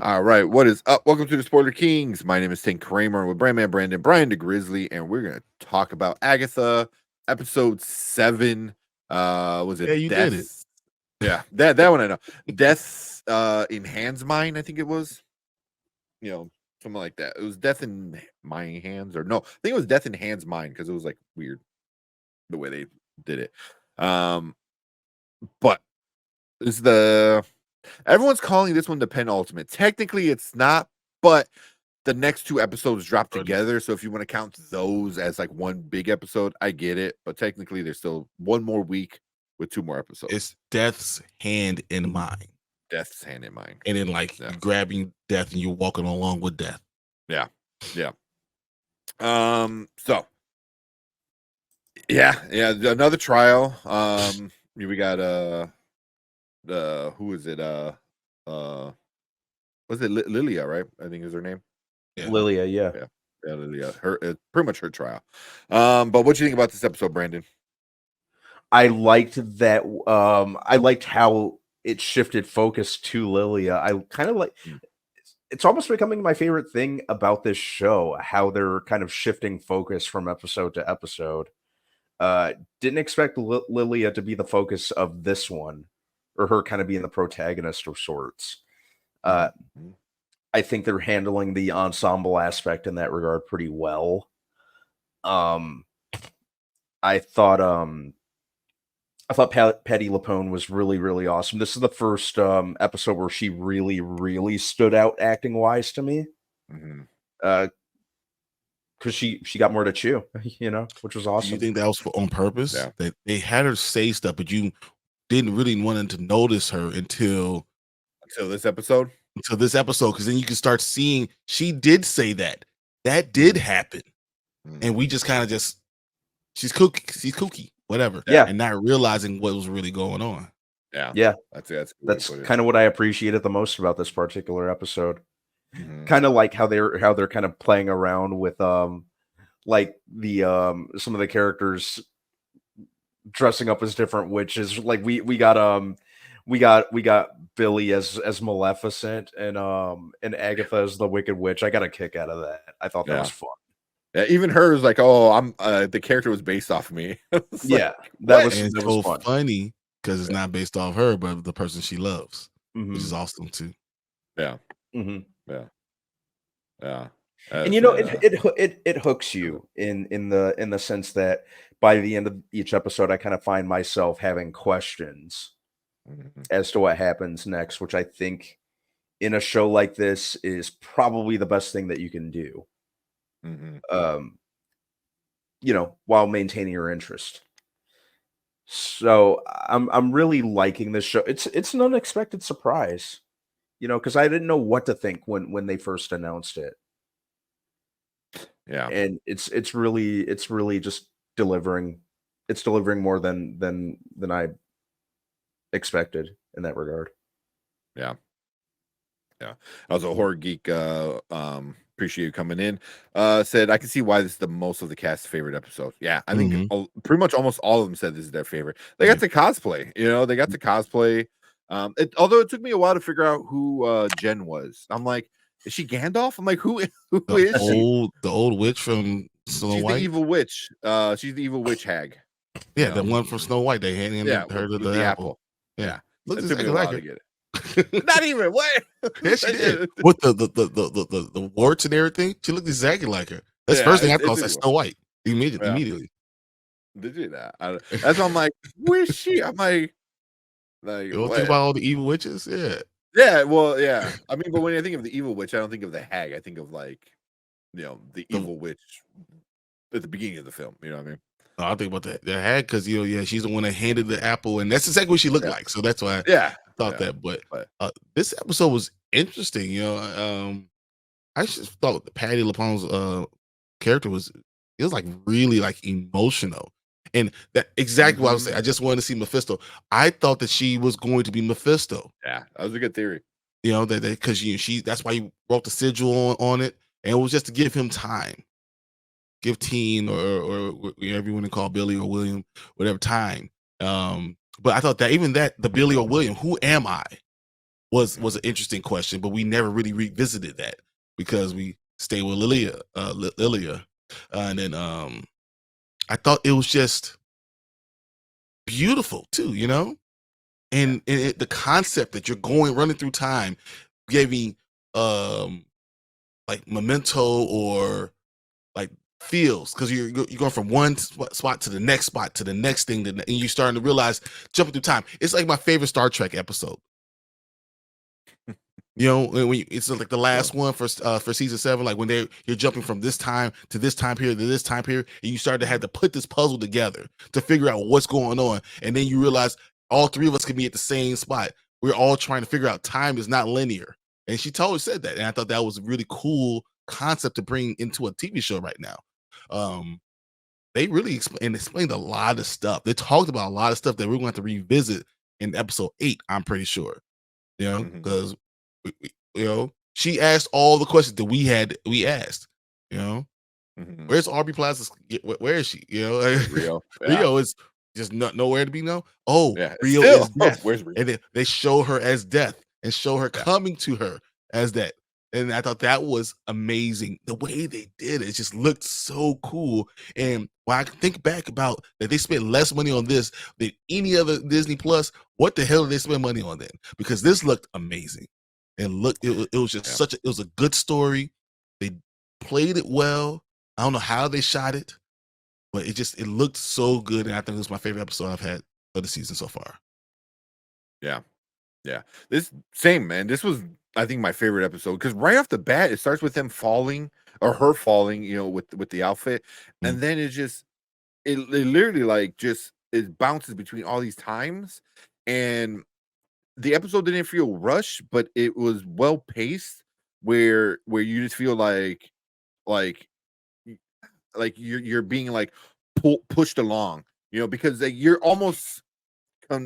All right, what is up? Welcome to the Spoiler Kings. My name is Tank Kramer with Brandman Brandon, Brian the Grizzly, and we're gonna talk about Agatha, episode 7. Was Yeah, it you did it. Deaths? Yeah, that one I know. Deaths in Hands Mine, I think it was. Something like that. It was Death in My Hands, or no, I think it was Death in Hands Mine because it was like weird the way they did it. But this is the everyone's calling this one the penultimate. Technically, it's not, but the next two episodes drop together. So if you want to count those as like one big episode, I get it. But technically, there's still one more week with two more episodes. It's Death's hand in mine. Death's hand in mine. And then you grabbing Death and you're walking along with Death. Yeah. Yeah. So yeah, another trial. We got who is it? Was it Lilia, right? I think is her name. Yeah. Lilia, yeah. Yeah, Lilia. Pretty much her trial. But what do you think about this episode, Brandon? I liked that. I liked how it shifted focus to Lilia. I kind of like. It's almost becoming my favorite thing about this show, how they're kind of shifting focus from episode to episode. Didn't expect Lilia to be the focus of this one, or her kind of being the protagonist of sorts. I think they're handling the ensemble aspect in that regard pretty well. I thought Patty LuPone was really, really awesome. This is the first episode where she really, really stood out acting wise to me. Because she got more to chew, which was awesome. Do you think that was on purpose? Yeah. That they had her say stuff, but you didn't really want to notice her until this episode? Until this episode, because then you can start seeing she did say that. That did happen. And we just kind of she's kooky, whatever. Yeah. And not realizing what was really going on. Yeah. That's kind of what I appreciated the most about this particular episode. Kind of like how they're kind of playing around with like the some of the characters dressing up as different witches. Like we got Billy as Maleficent and Agatha as the Wicked Witch. I got a kick out of that. I thought that was fun. Yeah, even hers like, oh, I'm the character was based off of me. That was fun. Funny because it's not based off her, but the person she loves, which is awesome too. Yeah. Yeah. Yeah. And it hooks you in the sense that by the end of each episode, I kind of find myself having questions as to what happens next, which I think in a show like this is probably the best thing that you can do. While maintaining your interest. So I'm really liking this show. It's an unexpected surprise, because I didn't know what to think when they first announced it. Yeah, and it's really just delivering. It's delivering more than I expected in that regard. Yeah. I was a horror geek. Appreciate you coming in. Said I can see why this is the most of the cast's favorite episode. Yeah, I think pretty much almost all of them said this is their favorite. They got to cosplay. They got to cosplay. Although it took me a while to figure out who Jen was. I'm like, is she Gandalf? I'm like, who is she? The old witch from Snow White. The evil witch. She's the evil witch hag. Yeah, the one from Snow White. They handed her the apple. Yeah, looks exactly like it. Not even what? Yes, she did. With the warts and everything, she looked exactly like her. That's the first thing I thought was Snow White. Immediately. Did you that? That's why I'm like, where's she? I'm like you don't think about all the evil witches? Yeah. Yeah, well, yeah. I mean, but when I think of the evil witch, I don't think of the hag. I think of like, the evil witch at the beginning of the film. You know what I mean? Oh, I think about the hag because she's the one that handed the apple, and that's exactly what she looked like. So that's why I thought that. But this episode was interesting. I just thought Patty LuPone's character was like really like emotional, and that exactly what I was saying. I just wanted to see Mephisto. I thought that she was going to be Mephisto. Yeah, that was a good theory. That because that's why you wrote the sigil on it, and it was just to give him time. Give Teen or whatever you want to call Billy or William, whatever time. But I thought that even the Billy or William, who am I? was an interesting question, but we never really revisited that because we stayed with Lilia, and then I thought it was just beautiful too, and the concept that you're running through time, giving like memento or like feels, because you're going from one spot to the next spot to the next thing, and you're starting to realize jumping through time. It's like my favorite Star Trek episode. It's like the last one for season 7, like when you're jumping from this time to this time period to this time period, and you start to have to put this puzzle together to figure out what's going on, and then you realize all three of us can be at the same spot. We're all trying to figure out time is not linear, and she totally said that, and I thought that was a really cool concept to bring into a TV show right now. They really explained a lot of stuff. They talked about a lot of stuff that we're going to have to revisit in episode 8. I'm pretty sure, because. She asked all the questions that we asked. Where's Aubrey Plaza? Where is she? Rio. Rio is just nowhere to be known. Oh, yeah, Rio is death. Where's Rio? And then they show her as death and show her coming to her as that. And I thought that was amazing. The way they did it just looked so cool. And when I think back about that, they spent less money on this than any other Disney Plus. What the hell did they spend money on then? Because this looked amazing. And look, it was just it was a good story. They played it well. I don't know how they shot it, but it looked so good. And I think it was my favorite episode I've had of the season so far. Yeah. This man. This was, I think, my favorite episode, because right off the bat, it starts with them falling, or her falling, with the outfit, and then it literally like it bounces between all these times, and the episode didn't feel rushed, but it was well paced, where you just feel like you're being like pushed along, because like, you're almost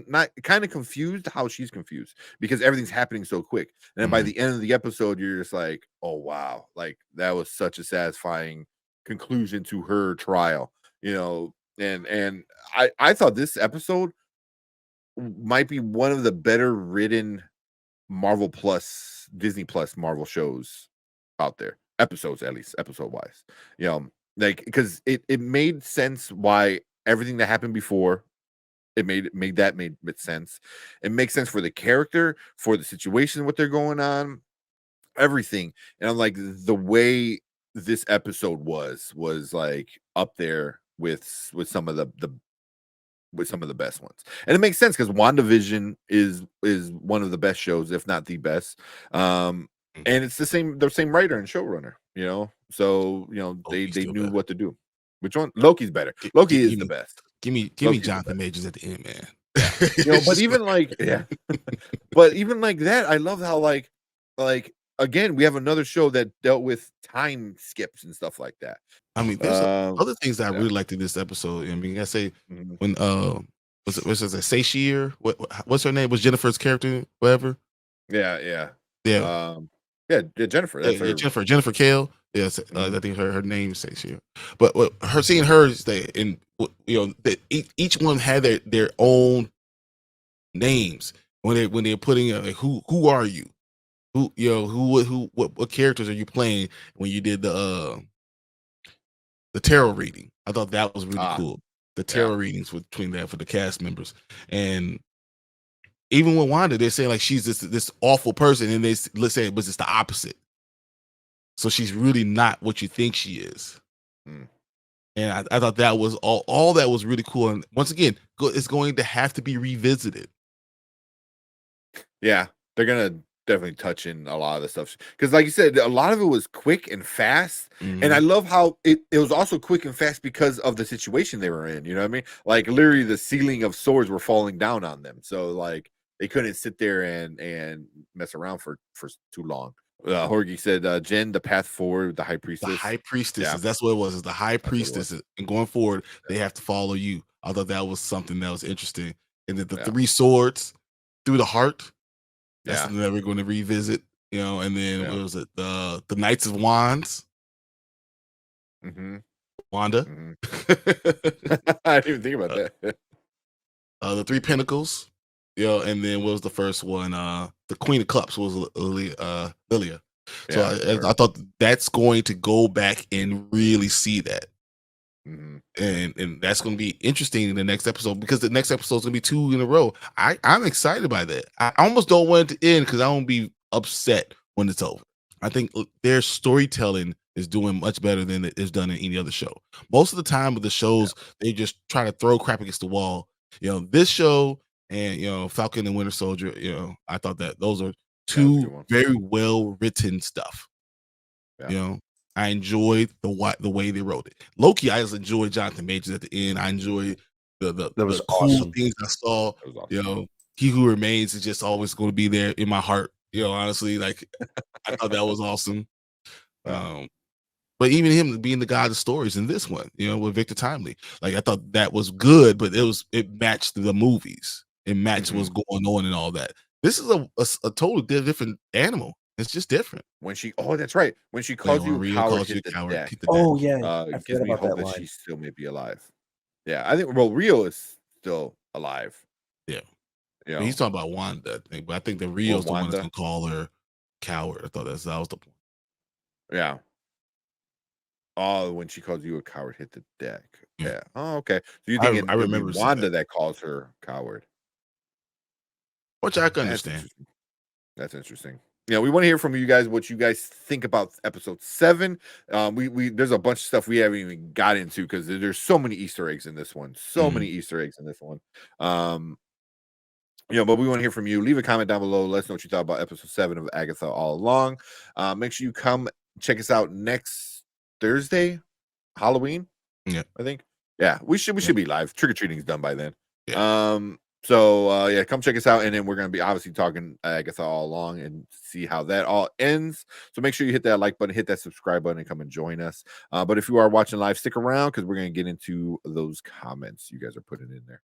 not kind of confused how she's confused, because everything's happening so quick, and then by the end of the episode, you're just like, oh wow, like that was such a satisfying conclusion to her trial, and I thought this episode might be one of the better written Disney Plus Marvel shows out there. Episodes, at least episode wise. Like, because it made sense why everything that happened before, it made sense. It makes sense for the character, for the situation, what they're going on, everything. And I'm like, the way this episode was like up there with some of the best ones, and it makes sense because WandaVision is one of the best shows, if not the best. And it's the same writer and showrunner, so they knew what to do. Which one? Loki's better. Loki is the best. Give me Jonathan Majors at the end, man. But even like but even like that, I love how like again, we have another show that dealt with time skips and stuff like that. I mean, there's other things that I really liked in this episode. I mean, I say when was it Sashir? What's her name? Was Jennifer's character? Whatever. Yeah. Jennifer. That's Jennifer Kale. Yes, I think her name is Sashir. But her seeing her stay in, that each one had their own names when they're putting like, who are you? What characters are you playing when you did the tarot reading? I thought that was really cool. The tarot readings between that for the cast members, and even with Wanda, they're saying like she's this awful person, and let's say it was just the opposite. So she's really not what you think she is. And I thought that was all that was really cool. And once again, it's going to have to be revisited. Yeah, they're gonna definitely touch in a lot of the stuff, because like you said, a lot of it was quick and fast, and I love how it was also quick and fast because of the situation they were in. You know what I mean? Like literally, the ceiling of swords were falling down on them, so like they couldn't sit there and mess around for too long. Horgy said, Jen, the path forward, the high priestess. The high priestess, that's what it was. Is the high priestess, and going forward, they have to follow you. I thought that was something that was interesting, and then the 3 swords through the heart. That's something that we're going to revisit, and then what was it? The Knights of Wands. Wanda. I didn't even think about that. The 3 Pentacles. and then what was the first one? The Queen of Cups was Lilia. So I thought that's going to go back and really see that. And that's going to be interesting in the next episode, because the next episode is going to be 2 in a row. I'm excited by that. I almost don't want it to end because I won't be upset when it's over. I think their storytelling is doing much better than it is done in any other show. Most of the time with the shows, they just try to throw crap against the wall. This show and Falcon and Winter Soldier, I thought that those are 2 very well written stuff. I enjoyed the way they wrote it. Loki, I just enjoyed Jonathan Majors at the end. I enjoyed the cool awesome things I saw. He Who Remains is just always going to be there in my heart. Honestly, like I thought that was awesome. But even him being the god of stories in this one, with Victor Timely, like I thought that was good, but it matched the movies. It matched what's going on and all that. This is a totally different animal. It's just different. That's right. When she calls you a coward, hit the deck. Oh yeah, it gives me hope that she still may be alive. Yeah, I think Rio is still alive. Yeah, he's talking about Wanda, I think, but I think the Rio's the one that's gonna call her coward. I thought that was the point. Yeah. Oh, when she calls you a coward, hit the deck. Yeah. Oh, okay. So you think I remember Wanda that calls her coward, which I can understand. That's interesting. We want to hear from you guys what you guys think about episode 7. We there's a bunch of stuff we haven't even got into because there's so many Easter eggs in this one. But we want to hear from you. Leave a comment down below. Let us know what you thought about episode 7 of Agatha All Along. Make sure you come check us out next Thursday, Halloween. Yeah, I think. Yeah, we should be live. Trick or treating is done by then. Yeah. So come check us out, and then we're gonna be obviously talking Agatha All Along and see how that all ends. So make sure you hit that like button, hit that subscribe button, and come and join us. But if you are watching live, stick around because we're gonna get into those comments you guys are putting in there.